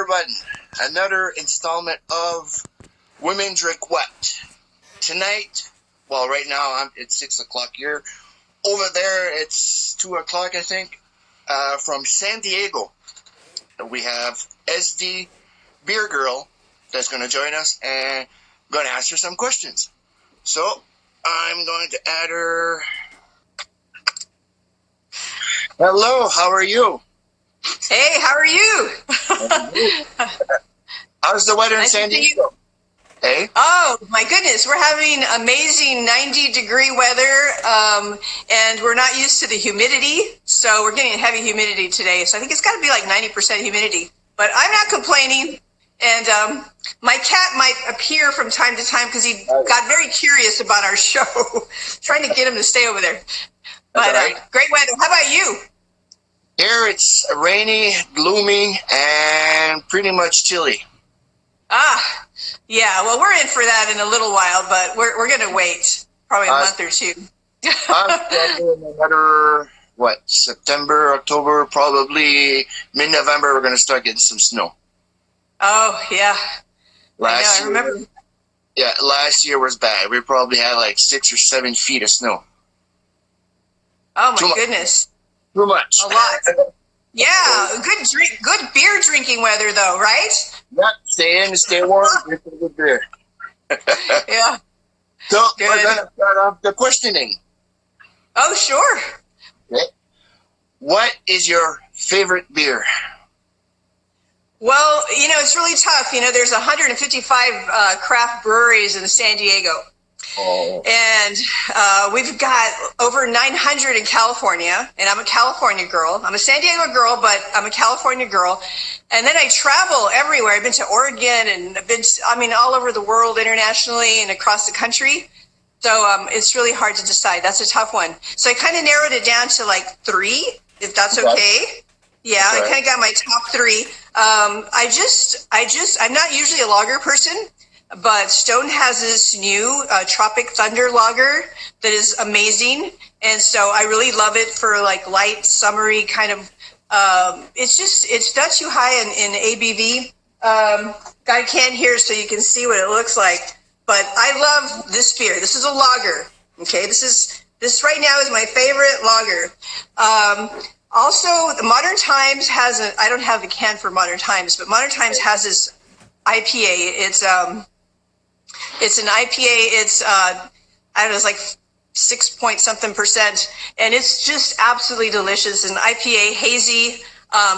everybody. Another installment of Women Drink What. Tonight, well, right now it's 6 o'clock here. Over there, it's 2 o'clock, I think. From San Diego, we have SD Beer Girl that's going to join us and going to ask her some questions. So, I'm going to add her. Hello, how are you? Hey, how are you? How's the weather in San Diego? Hey? Oh, my goodness. We're having amazing 90-degree weather, and we're not used to the humidity, so we're getting heavy humidity today. So I think it's got to be like 90% humidity. But I'm not complaining, and my cat might appear from time to time because he got very curious about our show, trying to get him to stay over there. But right. Great weather. How about you? Here it's rainy, gloomy, and pretty much chilly. Ah, yeah. Well, we're in for that in a little while, but we're going to wait probably a month or two. Another, September, October, probably mid-November, we're going to start getting some snow. Oh, yeah. I remember. Yeah, last year was bad. We probably had like 6 or 7 feet of snow. Oh, my goodness. Too much. A lot. Yeah, good beer drinking weather though, right? Yep, stay in, stay warm, drink a good beer. Yeah. So we're gonna start off the questioning. Oh, sure. Okay. What is your favorite beer? Well, it's really tough. There's 155 craft breweries in San Diego. Oh. And we've got over 900 in California, and I'm a California girl. I'm a San Diego girl, but I'm a California girl. And then I travel everywhere. I've been to Oregon, and I've been, all over the world, internationally and across the country. So it's really hard to decide. That's a tough one. So I kind of narrowed it down to like 3, if that's okay. Yeah, I kind of got my top 3. I'm not usually a lager person. But Stone has this new Tropic Thunder lager that is amazing. And so I really love it for like light, summery kind of, it's not too high in ABV. I can't hear so you can see what it looks like. But I love this beer. This is a lager. Okay, this right now is my favorite lager. Also, the Modern Times has I don't have the can for Modern Times, but Modern Times has this IPA. It's an IPA. It's it's like 6-point-something%, and it's just absolutely delicious. An IPA, hazy,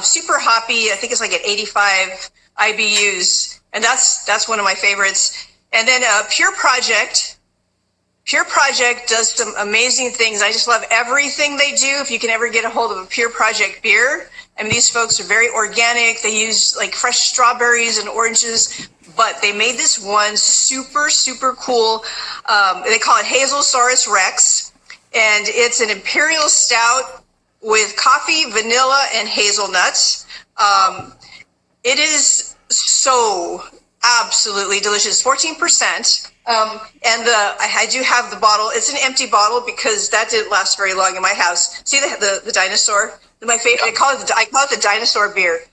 super hoppy. I think it's like at 85 IBUs, and that's one of my favorites. And then Pure Project. Pure Project does some amazing things. I just love everything they do. If you can ever get a hold of a Pure Project beer, these folks are very organic. They use like fresh strawberries and oranges. But they made this one super, super cool. They call it Hazelsaurus Rex. And it's an imperial stout with coffee, vanilla, and hazelnuts. It is so absolutely delicious. 14%. And I do have the bottle. It's an empty bottle because that didn't last very long in my house. See the dinosaur? My favorite. I call it the dinosaur beer.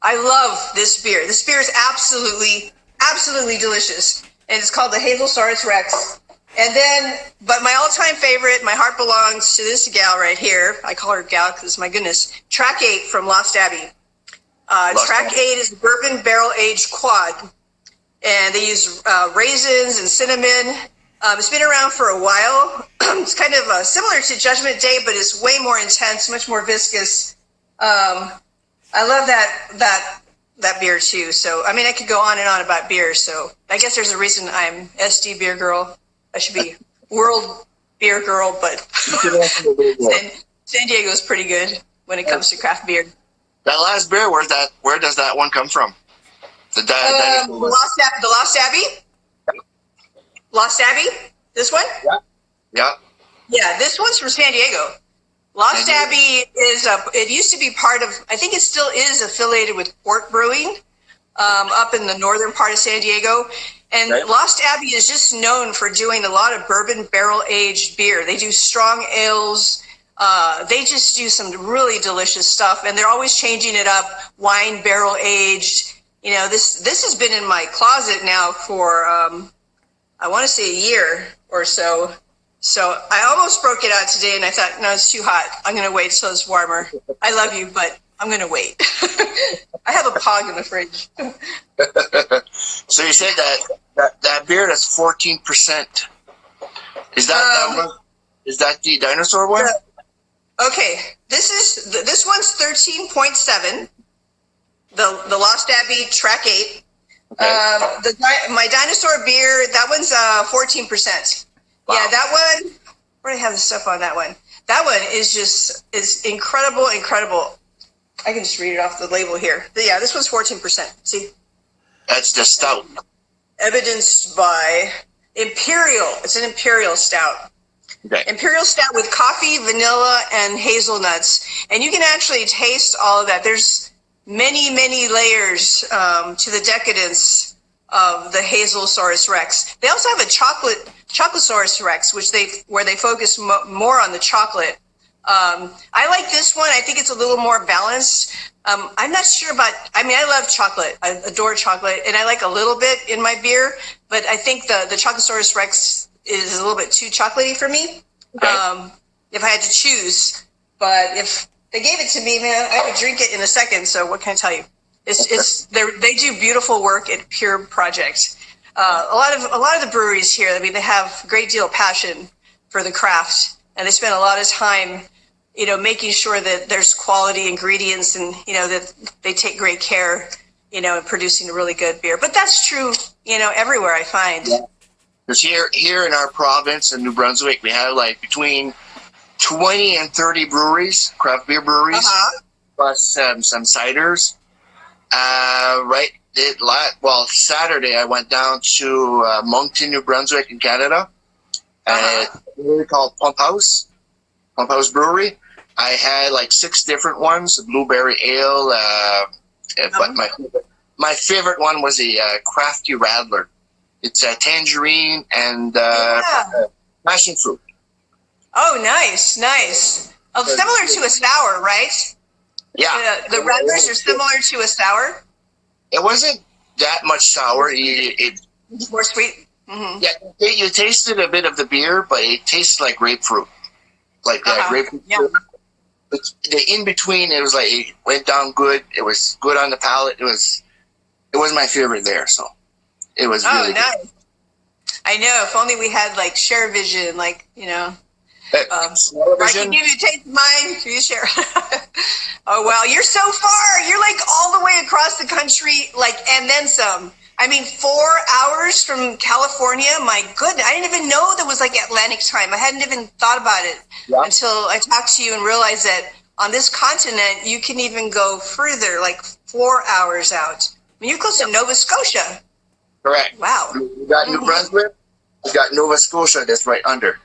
I love this beer. This beer is absolutely, absolutely delicious. And it's called the Hazelsaurus Rex. And then, but my all-time favorite, my heart belongs to this gal right here. I call her gal because, my goodness, Track 8 from Lost Abbey. Track 8 is bourbon barrel-aged quad. And they use raisins and cinnamon. It's been around for a while. It's kind of similar to Judgment Day, but it's way more intense, much more viscous. I love that beer too. So, I could go on and on about beer. So I guess there's a reason I'm SD Beer Girl. I should be World Beer Girl, but San Diego's pretty good when it comes to craft beer. That last beer, where does that one come from? The Lost Abbey? Lost Abbey? This one? Yeah. Yeah, this one's from San Diego. Lost Abbey it used to be part of, I think it still is affiliated with Port Brewing up in the northern part of San Diego. And Lost Abbey is just known for doing a lot of bourbon barrel-aged beer. They do strong ales. They just do some really delicious stuff. And they're always changing it up, wine barrel-aged. You know, this has been in my closet now for I want to say a year or so. So I almost broke it out today, and I thought, no, it's too hot. I'm going to wait till it's warmer. I love you, but I'm going to wait. I have a Pog in the fridge. So you said that beer that's 14%. Is that the dinosaur one? Okay, this one's 13.7. The Lost Abbey Track 8. Okay. My dinosaur beer, that one's 14%. Wow. Yeah, that one. Where do I have the stuff on that one? That one is incredible. I can just read it off the label here. But yeah, this one's 14%. See? That's the stout. Evidenced by Imperial. It's an Imperial stout. Okay. Imperial stout with coffee, vanilla, and hazelnuts. And you can actually taste all of that. There's many layers to the decadence of the Hazelsaurus Rex. They also have a Chocolosaurus Rex, where they focus more on the chocolate. I like this one. I think it's a little more balanced. I'm not sure about, I love chocolate. I adore chocolate, and I like a little bit in my beer, but I think the Chocolosaurus Rex is a little bit too chocolatey for me. Okay. If I had to choose, but if they gave it to me, man, I would drink it in a second. So what can I tell you? They do beautiful work at Pure Project. A lot of the breweries here, they have a great deal of passion for the craft, and they spend a lot of time, making sure that there's quality ingredients, and that they take great care, in producing a really good beer. But that's true, everywhere I find. Yeah. Because here in our province in New Brunswick, we have like between 20 and 30 breweries, craft beer breweries, plus some ciders. Saturday I went down to Moncton, New Brunswick in Canada. It's a brewery called Pump House Brewery. I had like 6 different ones, a blueberry ale, but my favorite one was a Crafty Radler. It's a tangerine and passion fruit. Oh, nice. Oh, similar to a sour, right? Yeah. The Radlers are similar to a sour? It wasn't that much sour. It's more sweet? Mm-hmm. Yeah, you tasted a bit of the beer, but it tasted like grapefruit. Like grapefruit. Yeah. But the in-between, it was like, it went down good. It was good on the palate. It was my favorite there, so it was really nice. Good. I know. If only we had like Share Vision, like, I can give you a taste of mine. Can you share? Oh, wow. You're so far. You're like all the way across the country, and then some. 4 hours from California. My goodness. I didn't even know there was like Atlantic time. I hadn't even thought about it until I talked to you and realized that on this continent, you can even go further, like 4 hours out. You're close to Nova Scotia. Correct. Wow. You got New Brunswick. You got Nova Scotia that's right under.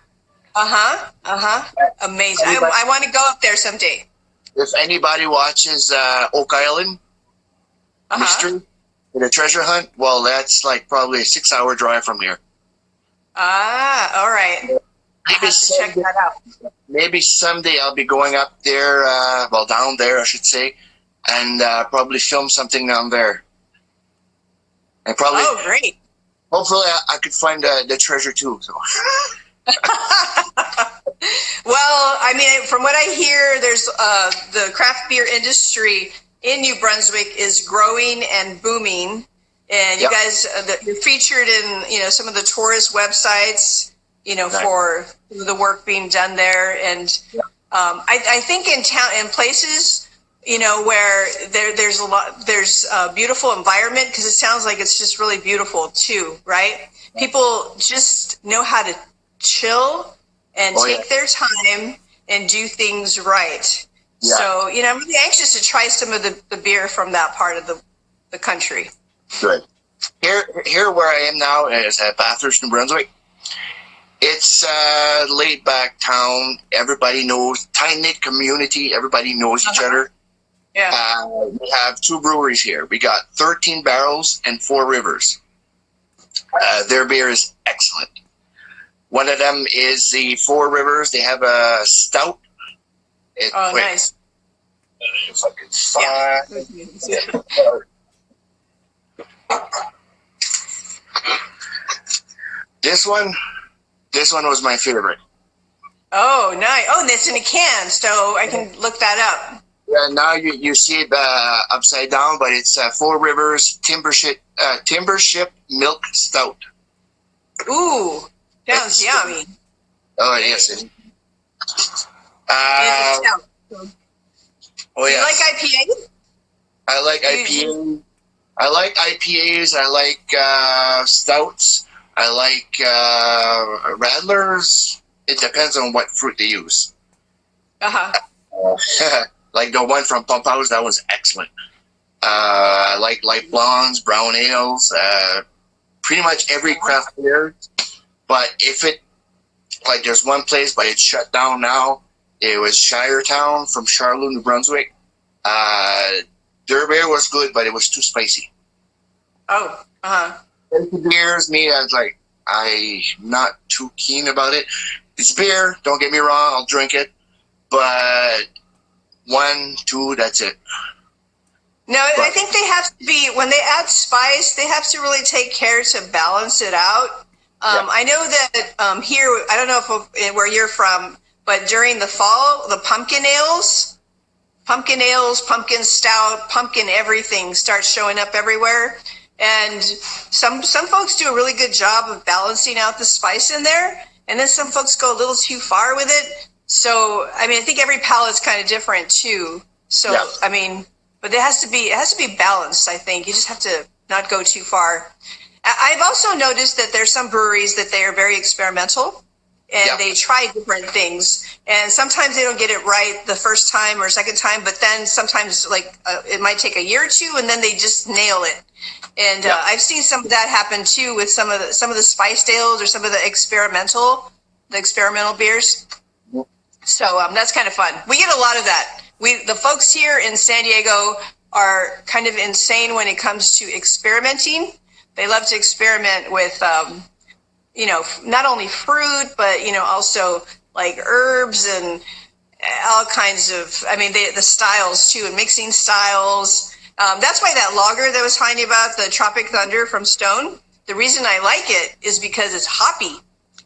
Amazing. I want to go up there someday. If anybody watches Oak Island Mystery, the treasure hunt, well, that's like probably a 6-hour drive from here. All right. Maybe check that out. Maybe someday I'll be going up there, down there, I should say, and probably film something down there. And probably. Oh, great. Hopefully, I could find the treasure too. So. Well, from what I hear, there's the craft beer industry in New Brunswick is growing and booming, and you guys, you're featured in some of the tourist websites, for the work being done there, and I think in places, where there's a beautiful environment, because it sounds like it's just really beautiful too, right? People just know how to chill and take their time and do things right. Yeah. So, I'm really anxious to try some of the beer from that part of the country. Good. Here where I am now is at Bathurst, New Brunswick. It's a laid-back town. Everybody knows, tight-knit community. Everybody knows each other. Yeah. We have 2 breweries here. We got 13 Barrels and 4 Rivers. Their beer is excellent. One of them is the 4 Rivers. They have a stout. Nice. If I could find. This one was my favorite. Oh, nice. Oh, and it's in a can, so I can look that up. Yeah, now you see it upside down, but it's Four Rivers Timber Ship Milk Stout. Ooh, sounds It's- yummy. Oh yes. It, It's a stout. oh You yes. like IPA? I like IPA. I like IPAs. I like stouts. I like radlers. It depends on what fruit they use. Uh-huh. Like the one from Pump House, that was excellent. I like light blondes, brown ales, pretty much every craft beer. But if it, like there's one place, but it's shut down now. It was Shiretown from Charlotte, New Brunswick. Their beer was good, but it was too spicy. Oh, uh-huh. Beers, me, I was like, I'm not too keen about it. It's beer, don't get me wrong, I'll drink it. But 1, 2, that's it. No, I think they have to be, when they add spice, they have to really take care to balance it out. I know that here, I don't know if where you're from, but during the fall, the pumpkin ales, pumpkin stout, pumpkin everything starts showing up everywhere. And some folks do a really good job of balancing out the spice in there. And then some folks go a little too far with it. So, I mean, I think every palate's kind of different too. So, Yeah. I mean, but it has to be balanced, I think. You just have to not go too far. I've also noticed that there's some breweries that they are very experimental and they try different things. And sometimes they don't get it right the first time or second time, but then sometimes like it might take a year or two and then they just nail it. And I've seen some of that happen too with some of the spice ales or some of the experimental beers. So that's kind of fun. We get a lot of that. The folks here in San Diego are kind of insane when it comes to experimenting. They love to experiment with, not only fruit, but, also like herbs and all kinds of, the styles too, and mixing styles. That's why that lager that I was telling you about, the Tropic Thunder from Stone, the reason I like it is because it's hoppy.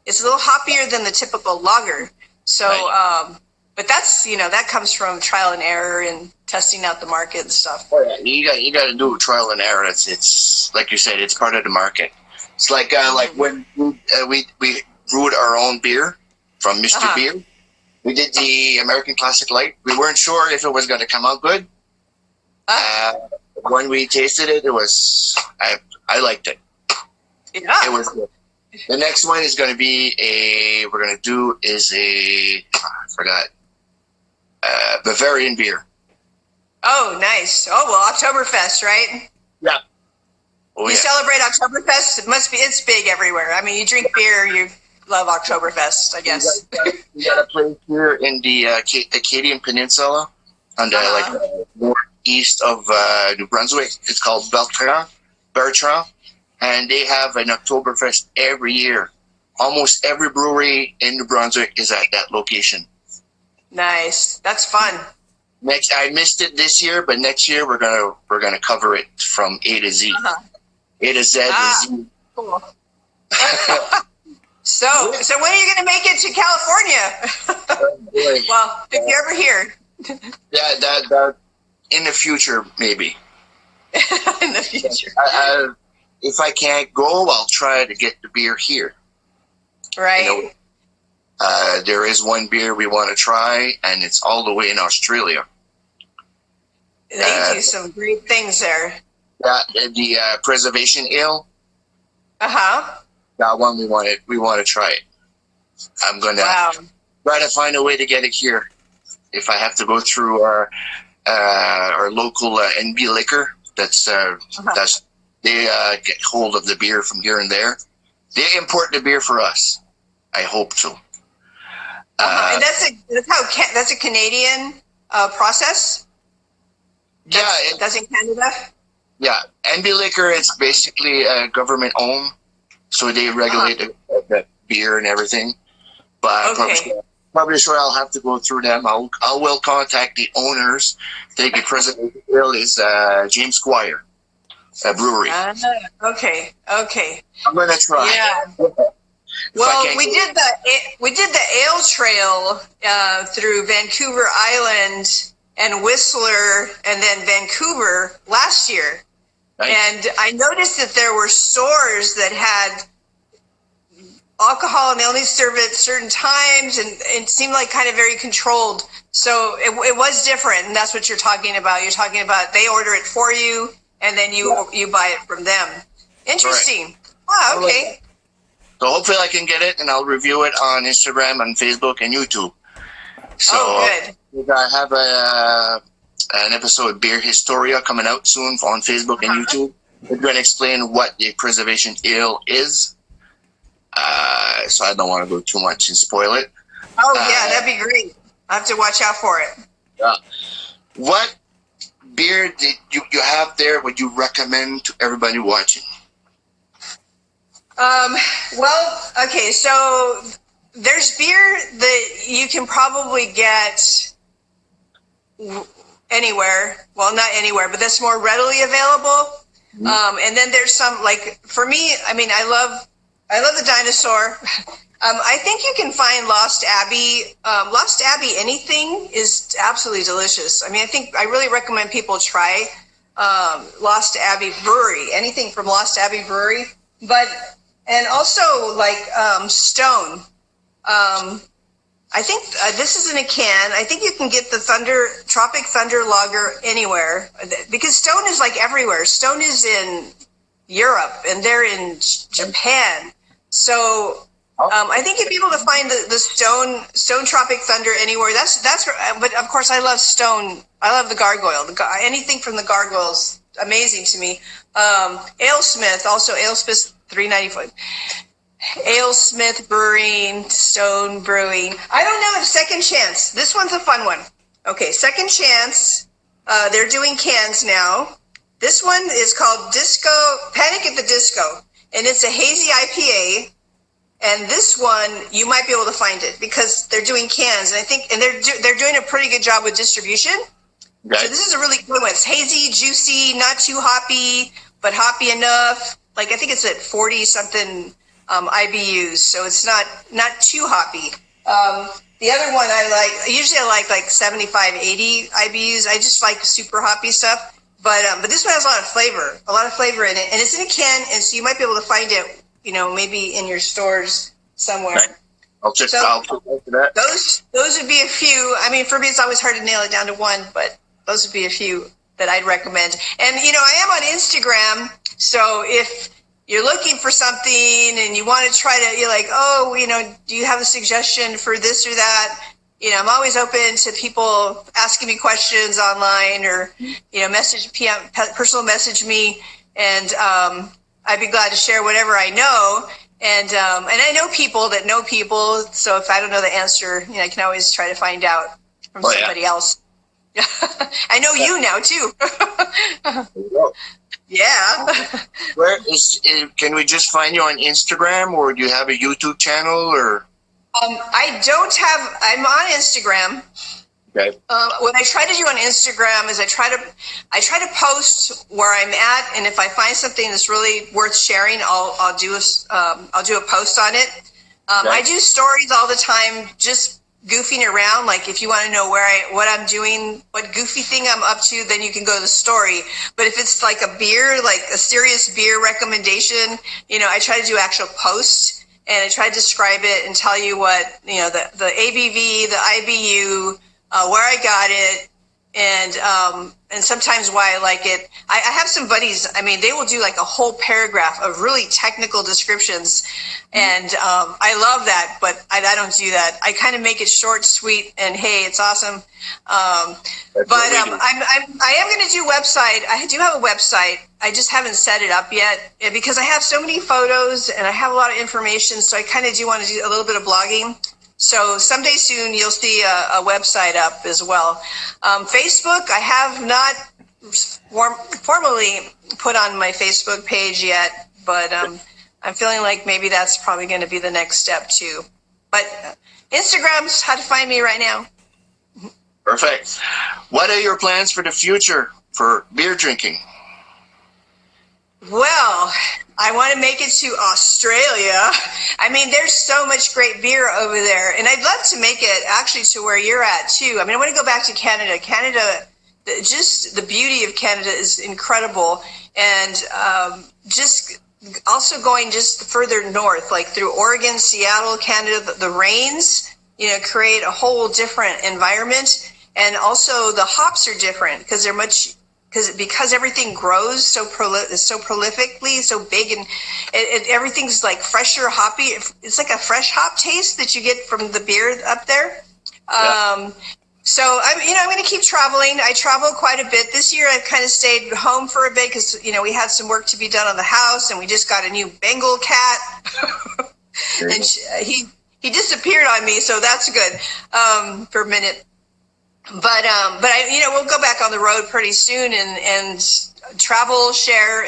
It's a little hoppier than the typical lager. So, Right. but that's, that comes from trial and error and testing out the market and stuff. Oh, yeah. You got to do trial and error. It's like you said, it's part of the market. It's like when we brewed our own beer from Mister Beer. We did the American Classic Light. We weren't sure if it was going to come out good. When we tasted it, I liked it. Yeah. It was good. The next one is going to be Bavarian beer. Oh, nice. Oh, well, Oktoberfest, right? Yeah. Oh, you celebrate Oktoberfest? It's big everywhere. I mean, you drink beer, you love Oktoberfest, I guess. We got a place here in the Acadian Peninsula on the northeast of New Brunswick. It's called Bertrand, and they have an Oktoberfest every year. Almost every brewery in New Brunswick is at that location. Nice. That's fun. I missed it this year, but next year we're gonna cover it from A to Z. A to Z. Z. Cool. So when are you gonna make it to California? Well, if you're ever here. Yeah, that in the future maybe. In the future. If I can't go, I'll try to get the beer here. Right. There is one beer we want to try, and it's all the way in Australia. They do some great things there. The Preservation Ale. That one we want to try it. I'm gonna try to find a way to get it here. If I have to go through our local NB Liquor, that's they get hold of the beer from here and there. They import the beer for us. I hope so. And that's a Canadian process. That's in Canada. Yeah, NB Liquor. It's basically government owned, so they regulate the beer and everything. But probably sure I'll have to go through them. I will contact the owners. The president is James Squire, a brewery. Okay. I'm gonna try. Yeah. Well, we did the ale trail through Vancouver Island and Whistler, and then Vancouver last year. Nice. And I noticed that there were stores that had alcohol and they only serve it certain times, and it seemed like kind of very controlled. So it was different, and that's what you're talking about. You're talking about they order it for you, and then you buy it from them. Interesting. Right. Wow, okay. So hopefully I can get it, and I'll review it on Instagram and Facebook and YouTube. So good. I have an episode of Beer Historia coming out soon on Facebook and YouTube. We're going to explain what the preservation ale is. So I don't want to go too much and spoil it. Oh, yeah, that'd be great. I have to watch out for it. Yeah. What beer did you have there would you recommend to everybody watching? Well, okay, so there's beer that you can probably get anywhere. Well, not anywhere, but that's more readily available. Mm-hmm. And then there's some, like, for me, I mean, I love the dinosaur. I think you can find Lost Abbey. Lost Abbey, anything is absolutely delicious. I mean, I really recommend people try Lost Abbey Brewery, anything from Lost Abbey Brewery. And also like Stone. I think this is in a can. I think you can get the Tropic Thunder Lager anywhere, because Stone is like everywhere. Stone is in Europe and they're in Japan. So I think you'd be able to find the Stone Tropic Thunder anywhere. But of course I love Stone. I love the Gargoyle. Anything from the Gargoyle is amazing to me. AleSmith, also AleSmith $3.95. AleSmith Brewing, Stone Brewing. I don't know if Second Chance. This one's a fun one. Okay, Second Chance. They're doing cans now. This one is called Panic at the Disco, and it's a hazy IPA. And this one, you might be able to find it because they're doing cans, and I think, and they're doing a pretty good job with distribution. Right. So this is a really good one. It's hazy, juicy, not too hoppy, but hoppy enough. Like I think it's at 40 something IBUs, so it's not too hoppy. The other one I like 75, 80 IBUs. I just like super hoppy stuff. But this one has a lot of flavor in it, and it's in a can, and so you might be able to find it, maybe in your stores somewhere. Right. I'll check that. Those would be a few. I mean, for me, it's always hard to nail it down to one, but those would be a few that I'd recommend. And I am on Instagram, so if you're looking for something and you want to try to, you're like, do you have a suggestion for this or that? I'm always open to people asking me questions online or, personal message me, and I'd be glad to share whatever I know. And I know people that know people, so if I don't know the answer, I can always try to find out from somebody else. I know you now too. Yeah. Can we just find you on Instagram, or do you have a YouTube channel, or? I'm on Instagram. Okay. What I try to do on Instagram is I try to post where I'm at, and if I find something that's really worth sharing, I'll do a post on it. Okay. I do stories all the time, just goofing around. Like if you want to know what I'm doing, what goofy thing I'm up to, then you can go to the story. But if it's like a beer, like a serious beer recommendation, I try to do actual posts. And I try to describe it and tell you what, the ABV, the IBU, where I got it, and sometimes why I like it. I have some buddies, they will do like a whole paragraph of really technical descriptions. And I love that, but I don't do that. I kind of make it short, sweet, and hey, it's awesome. I am going to do website. I do have a website. I just haven't set it up yet because I have so many photos and I have a lot of information. So I kind of do want to do a little bit of blogging. So someday soon you'll see a website up as well. Facebook, I have not formally put on my Facebook page yet, but I'm feeling like maybe that's probably going to be the next step too. But Instagram's how to find me right now. Perfect. What are your plans for the future for beer drinking? Well, I want to make it to Australia. I mean, there's so much great beer over there. And I'd love to make it actually to where you're at too. I mean, I want to go back to Canada. Canada, just the beauty of Canada is incredible. And just also going just further north, like through Oregon, Seattle, Canada, the rains, create a whole different environment. And also the hops are different because they're because everything grows so prolifically, so big, and everything's like fresher, hoppy. It's like a fresh hop taste that you get from the beer up there. Yeah. So I'm going to keep traveling. I travel quite a bit. This year I've kind of stayed home for a bit because, we had some work to be done on the house, and we just got a new Bengal cat. And he disappeared on me, so that's good for a minute. But we'll go back on the road pretty soon and travel, share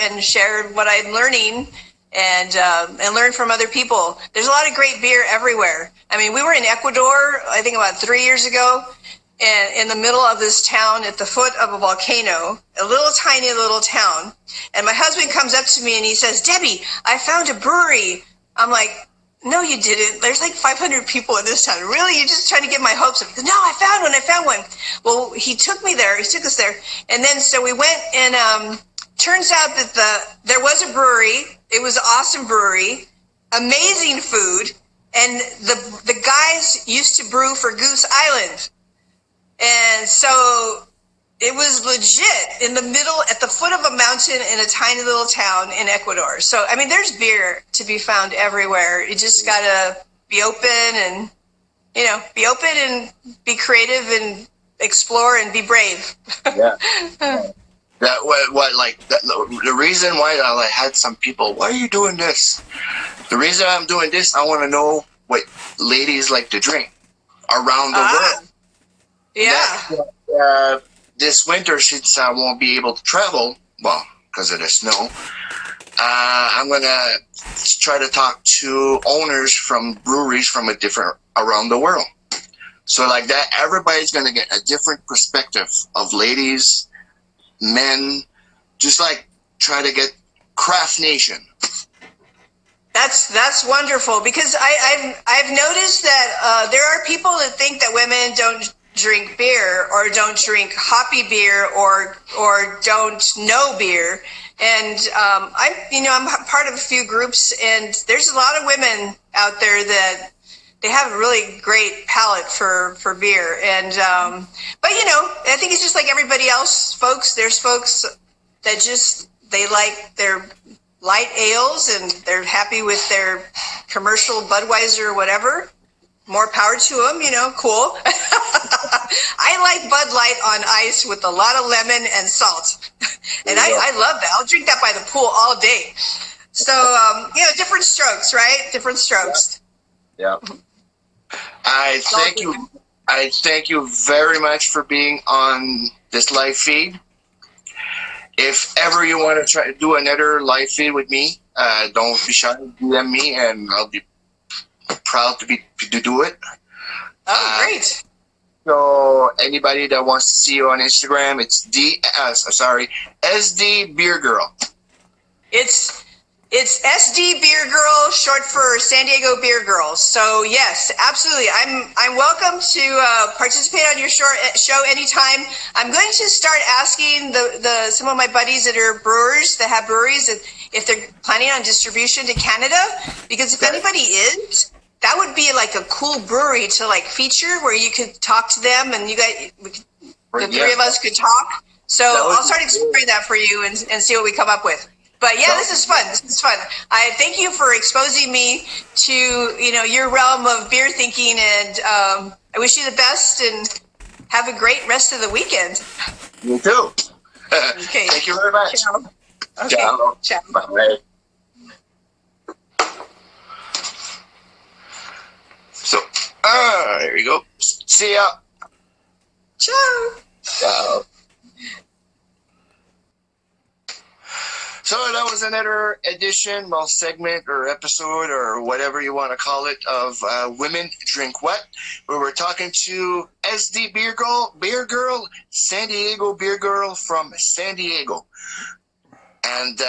what I'm learning and learn from other people. There's a lot of great beer everywhere. I mean, we were in Ecuador, I think about 3 years ago, and in the middle of this town at the foot of a volcano, a tiny little town. And my husband comes up to me and he says, "Debbie, I found a brewery." I'm like, "No, you didn't. There's like 500 people in this town. Really? You're just trying to get my hopes up." "No, I found one. Well, he took us there. And then, so we went, and turns out that there was a brewery. It was an awesome brewery, amazing food. And the guys used to brew for Goose Island. And so it was legit in the middle, at the foot of a mountain in a tiny little town in Ecuador. So, I mean, there's beer to be found everywhere. You just got to be open and, be creative and explore and be brave. Yeah. The reason why I had some people, "Why are you doing this?" The reason I'm doing this, I want to know what ladies like to drink around the world. Yeah. This winter, since I won't be able to travel, well, because of the snow, I'm going to try to talk to owners from breweries from around the world. So like that, everybody's going to get a different perspective of ladies, men, just like try to get Craft Nation. That's wonderful, because I've noticed that there are people that think that women don't drink beer or don't drink hoppy beer or don't know beer. And I'm part of a few groups, and there's a lot of women out there that they have a really great palate for beer. And but I think it's just like everybody else, folks. There's folks that they like their light ales and they're happy with their commercial Budweiser or whatever. More power to them, cool. I like Bud Light on ice with a lot of lemon and salt. And I love that. I'll drink that by the pool all day. So, different strokes, right? Different strokes. Yeah. I thank you very much for being on this live feed. If ever you want to try to do another live feed with me, don't be shy to DM me, and I'll be proud to do it. Oh, great. So anybody that wants to see you on Instagram, it's SD Beer Girl. It's SD Beer Girl, short for San Diego Beer Girls. So yes, absolutely. I'm welcome to participate on your show anytime. I'm going to start asking some of my buddies that are brewers, that have breweries, if they're planning on distribution to Canada, because if anybody is, that would be like a cool brewery to like feature, where you could talk to them and the three of us could talk. So I'll start exploring that for you and see what we come up with. But yeah, this is fun. I thank you for exposing me to, your realm of beer thinking, and I wish you the best and have a great rest of the weekend. You too. Okay. Thank you very much. Ciao. Okay. Ciao. Bye. So, there you go. See ya. Ciao. Ciao. So that was another edition, segment or episode or whatever you want to call it, of Women Drink What, where we're talking to SD Beer Girl, San Diego Beer Girl from San Diego. And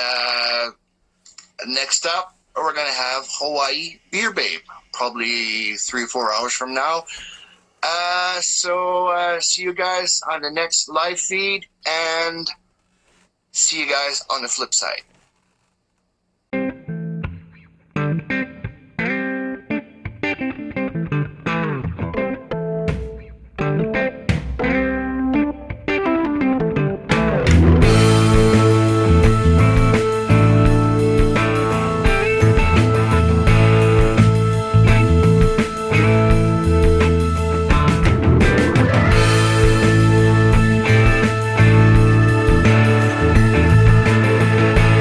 Next up, we're going to have Hawaii Beer Babe, probably 3 or 4 hours from now. So see you guys on the next live feed, and see you guys on the flip side.